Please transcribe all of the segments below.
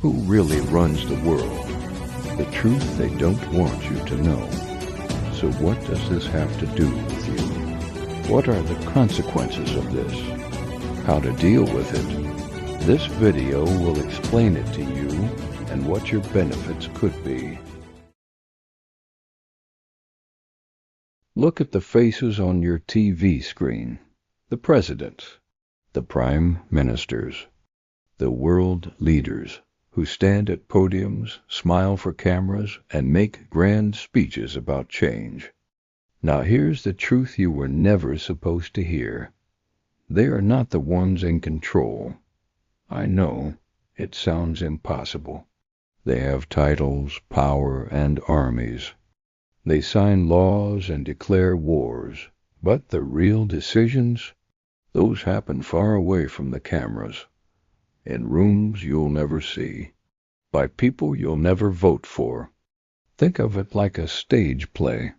Who really runs the world? The truth they don't want you to know. So what does this have to do with you? What are the consequences of this? How to deal with it? This video will explain it to you and what your benefits could be. Look at the faces on your TV screen. The presidents, the prime ministers, the world leaders who stand at podiums, smile for cameras, and make grand speeches about change. Now here's the truth you were never supposed to hear. They are not the ones in control. I know, it sounds impossible. They have titles, power, and armies. They sign laws and declare wars, but the real decisions, those happen far away from the cameras, in rooms you'll never see, by people you'll never vote for. Think of it like a stage play.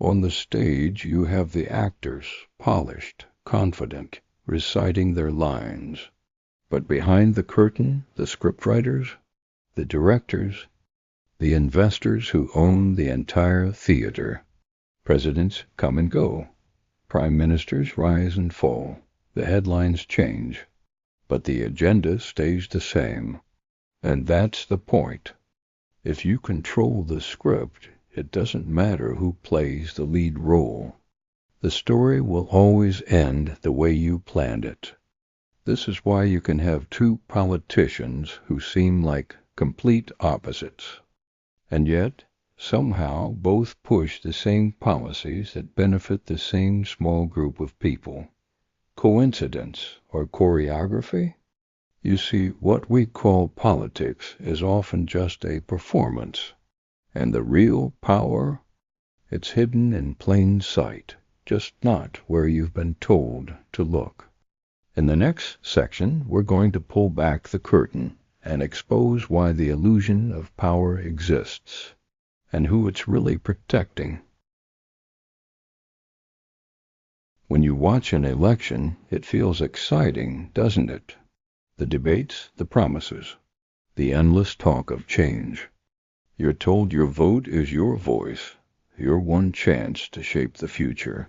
On the stage you have the actors, polished, confident, reciting their lines. But behind the curtain, the scriptwriters, the directors, the investors who own the entire theater. Presidents come and go. Prime ministers rise and fall. The headlines change. But the agenda stays the same. And that's the point. If you control the script, it doesn't matter who plays the lead role. The story will always end the way you planned it. This is why you can have two politicians who seem like complete opposites. And yet, somehow, both push the same policies that benefit the same small group of people. Coincidence or choreography? You see, what we call politics is often just a performance. And the real power? It's hidden in plain sight, just not where you've been told to look. In the next section, we're going to pull back the curtain and expose why the illusion of power exists, and who it's really protecting. When you watch an election, it feels exciting, doesn't it? The debates, the promises, the endless talk of change. You're told your vote is your voice, your one chance to shape the future.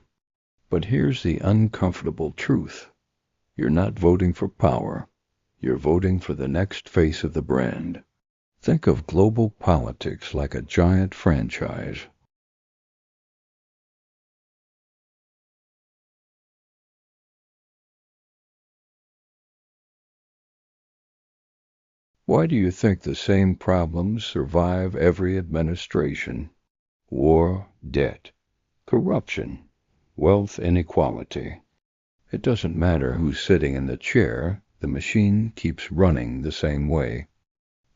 But here's the uncomfortable truth. You're not voting for power. You're voting for the next face of the brand. Think of global politics like a giant franchise. Why do you think the same problems survive every administration? War, debt, corruption, wealth inequality. It doesn't matter who's sitting in the chair, the machine keeps running the same way.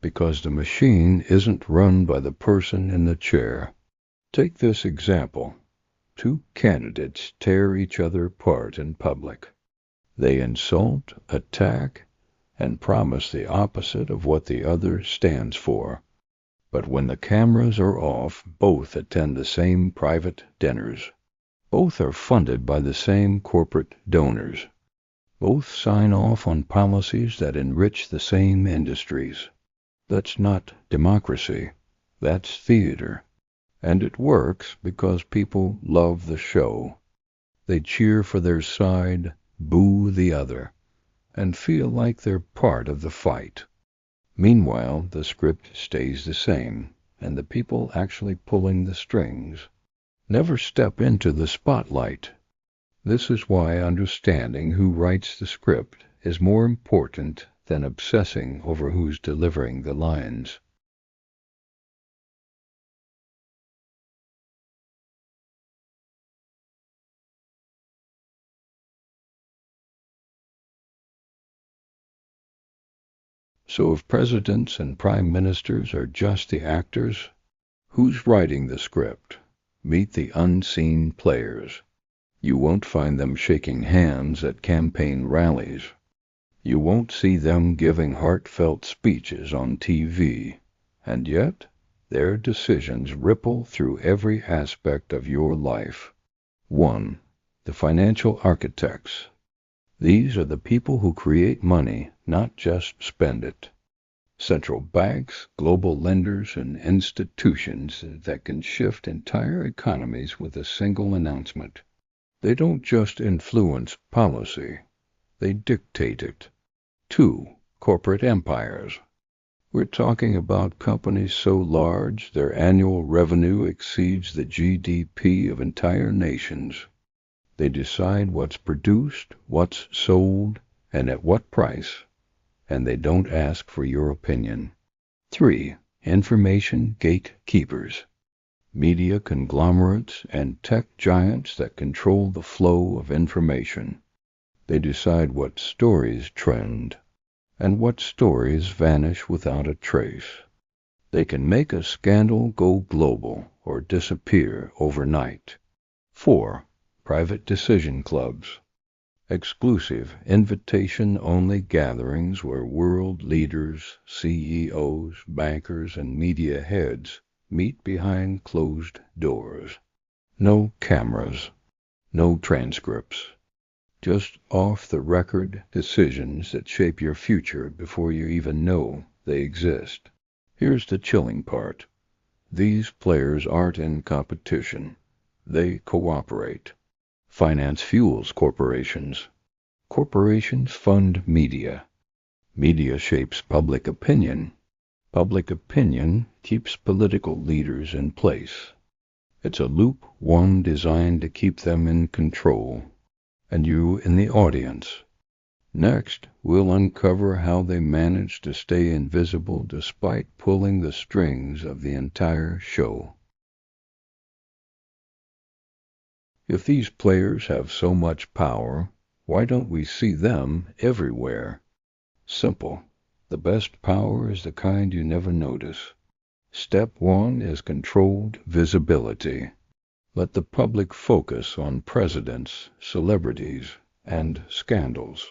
Because the machine isn't run by the person in the chair. Take this example. Two candidates tear each other apart in public. They insult, attack, and promise the opposite of what the other stands for. But when the cameras are off, both attend the same private dinners. Both are funded by the same corporate donors. Both sign off on policies that enrich the same industries. That's not democracy. That's theater. And it works because people love the show. They cheer for their side, boo the other, and feel like they're part of the fight. Meanwhile, the script stays the same, and the people actually pulling the strings never step into the spotlight. This is why understanding who writes the script is more important than obsessing over who's delivering the lines. So if presidents and prime ministers are just the actors, who's writing the script? Meet the unseen players. You won't find them shaking hands at campaign rallies. You won't see them giving heartfelt speeches on TV. And yet, their decisions ripple through every aspect of your life. 1. The financial architects. These are the people who create money, not just spend it. Central banks, global lenders, and institutions that can shift entire economies with a single announcement. They don't just influence policy, they dictate it. 2. Corporate empires. We're talking about companies so large their annual revenue exceeds the GDP of entire nations. They decide what's produced, what's sold, and at what price, and they don't ask for your opinion. 3. Information gatekeepers. Media conglomerates and tech giants that control the flow of information. They decide what stories trend and what stories vanish without a trace. They can make a scandal go global or disappear overnight. 4. Private decision clubs. Exclusive, invitation-only gatherings where world leaders, CEOs, bankers, and media heads meet behind closed doors. No cameras, no transcripts. Just off-the-record decisions that shape your future before you even know they exist. Here's the chilling part. These players aren't in competition. They cooperate. Finance fuels corporations. Corporations fund media. Media shapes public opinion. Public opinion keeps political leaders in place. It's a loop, one designed to keep them in control, and you in the audience. Next, we'll uncover how they manage to stay invisible despite pulling the strings of the entire show. If these players have so much power, why don't we see them everywhere? Simple. The best power is the kind you never notice. Step 1 is controlled visibility. Let the public focus on presidents, celebrities, and scandals.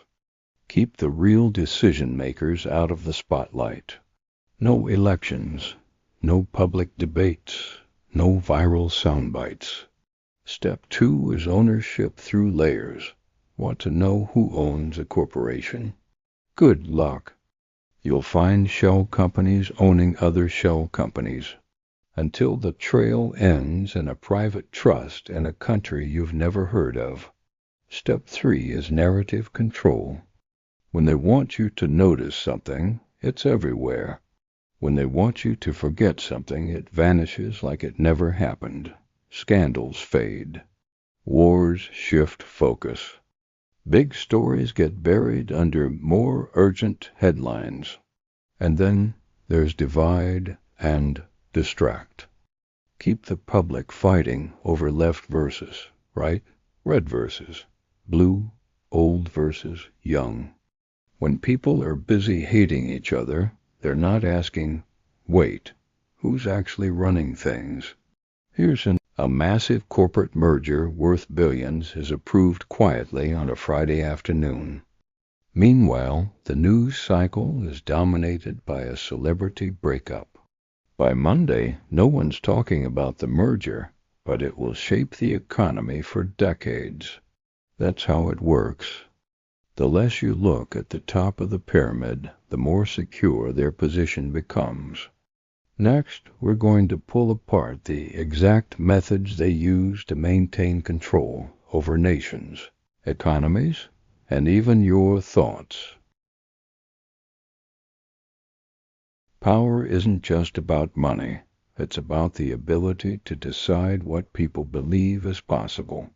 Keep the real decision-makers out of the spotlight. No elections, no public debates, no viral sound bites. Step 2 is ownership through layers. Want to know who owns a corporation? Good luck. You'll find shell companies owning other shell companies, until the trail ends in a private trust in a country you've never heard of. Step 3 is narrative control. When they want you to notice something, it's everywhere. When they want you to forget something, it vanishes like it never happened. Scandals fade. Wars shift focus. Big stories get buried under more urgent headlines. And then there's divide and distract. Keep the public fighting over left versus right, red versus blue, old versus young. When people are busy hating each other, they're not asking, wait, who's actually running things? Here's a massive corporate merger worth billions is approved quietly on a Friday afternoon. Meanwhile, the news cycle is dominated by a celebrity breakup. By Monday, no one's talking about the merger, but it will shape the economy for decades. That's how it works. The less you look at the top of the pyramid, the more secure their position becomes. Next, we're going to pull apart the exact methods they use to maintain control over nations, economies, and even your thoughts. Power isn't just about money. It's about the ability to decide what people believe is possible.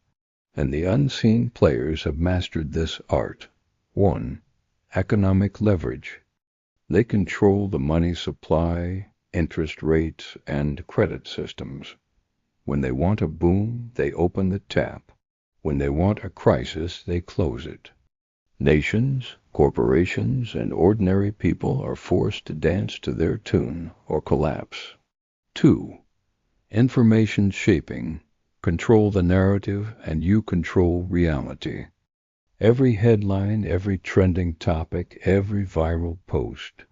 And the unseen players have mastered this art. 1. Economic leverage. They control the money supply, interest rates, and credit systems. When they want a boom, they open the tap. When they want a crisis, they close it. Nations, corporations, and ordinary people are forced to dance to their tune or collapse. 2. Information shaping. Control the narrative, and you control reality. Every headline, every trending topic, every viral post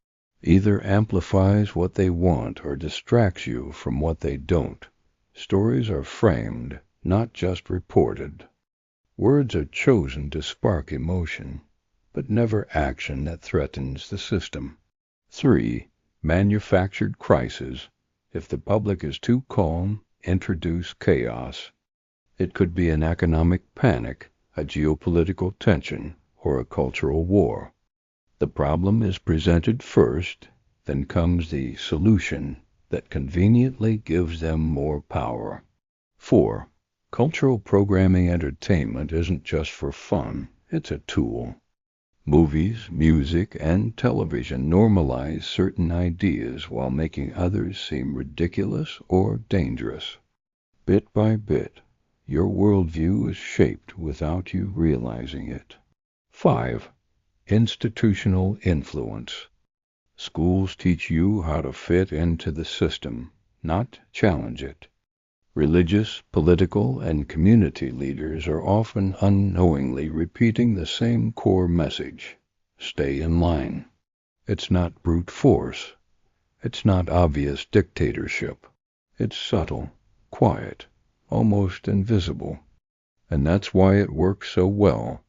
either amplifies what they want or distracts you from what they don't. Stories are framed, not just reported. Words are chosen to spark emotion, but never action that threatens the system. 3. manufactured crisis. If the public is too calm, introduce chaos. It could be an economic panic, a geopolitical tension, or a cultural war. The problem is presented first, then comes the solution that conveniently gives them more power. 4. Cultural programming entertainment isn't just for fun, it's a tool. Movies, music, and television normalize certain ideas while making others seem ridiculous or dangerous. Bit by bit, your worldview is shaped without you realizing it. 5. Institutional influence. Schools teach you how to fit into the system, not challenge it. Religious, political, and community leaders are often unknowingly repeating the same core message. Stay in line. It's not brute force. It's not obvious dictatorship. It's subtle, quiet, almost invisible. And that's why it works so well.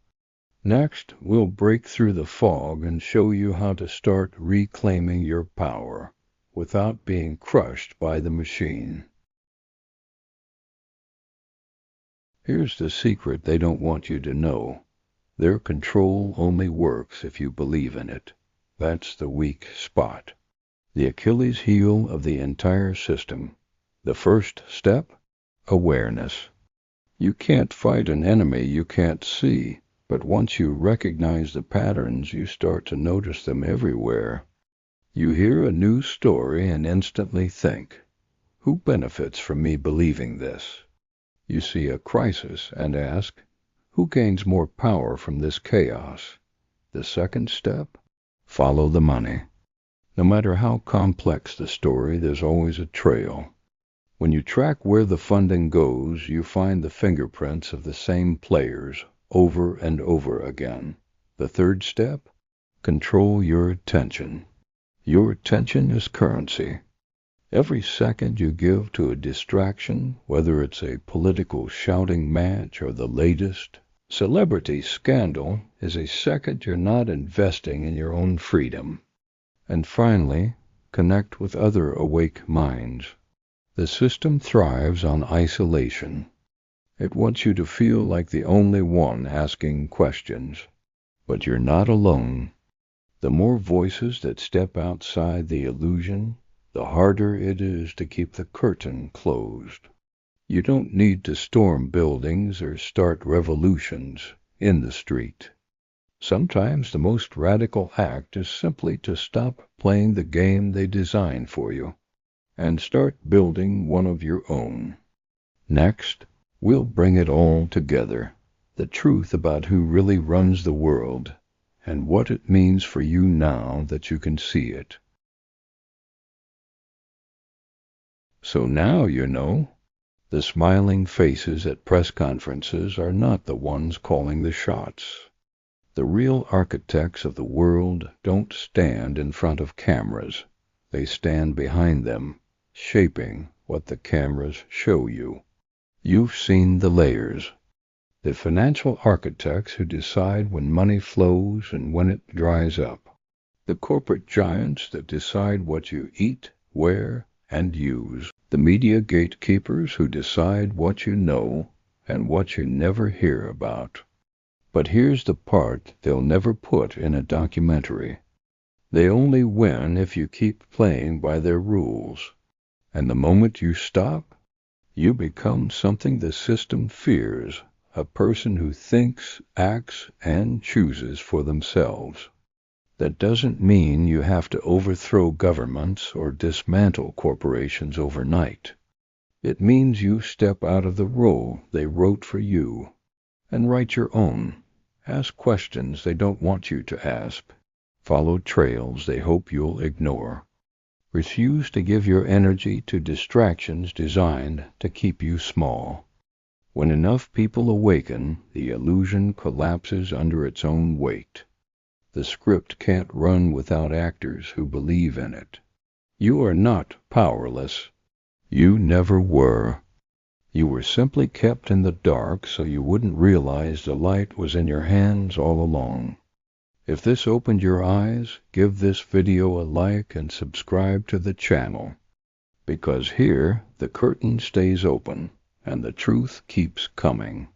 Next, we'll break through the fog and show you how to start reclaiming your power without being crushed by the machine. Here's the secret they don't want you to know. Their control only works if you believe in it. That's the weak spot. The Achilles heel of the entire system. The first step? Awareness. You can't fight an enemy you can't see, but once you recognize the patterns, you start to notice them everywhere. You hear a news story and instantly think, who benefits from me believing this? You see a crisis and ask, who gains more power from this chaos? The second step? Follow the money. No matter how complex the story, there's always a trail. When you track where the funding goes, you find the fingerprints of the same players over and over again. The third step? Control your attention. Your attention is currency. Every second you give to a distraction, whether it's a political shouting match or the latest celebrity scandal, is a second you're not investing in your own freedom. And finally, connect with other awake minds. The system thrives on isolation. It wants you to feel like the only one asking questions. But you're not alone. The more voices that step outside the illusion, the harder it is to keep the curtain closed. You don't need to storm buildings or start revolutions in the street. Sometimes the most radical act is simply to stop playing the game they designed for you and start building one of your own. Next, we'll bring it all together, the truth about who really runs the world and what it means for you now that you can see it. So now you know, the smiling faces at press conferences are not the ones calling the shots. The real architects of the world don't stand in front of cameras. They stand behind them, shaping what the cameras show you. You've seen the layers. The financial architects who decide when money flows and when it dries up. The corporate giants that decide what you eat, wear, and use. The media gatekeepers who decide what you know and what you never hear about. But here's the part they'll never put in a documentary. They only win if you keep playing by their rules. And the moment you stop, you become something the system fears, a person who thinks, acts, and chooses for themselves. That doesn't mean you have to overthrow governments or dismantle corporations overnight. It means you step out of the role they wrote for you and write your own. Ask questions they don't want you to ask. Follow trails they hope you'll ignore. Refuse to give your energy to distractions designed to keep you small. When enough people awaken, the illusion collapses under its own weight. The script can't run without actors who believe in it. You are not powerless. You never were. You were simply kept in the dark so you wouldn't realize the light was in your hands all along. If this opened your eyes, give this video a like and subscribe to the channel, because here the curtain stays open and the truth keeps coming.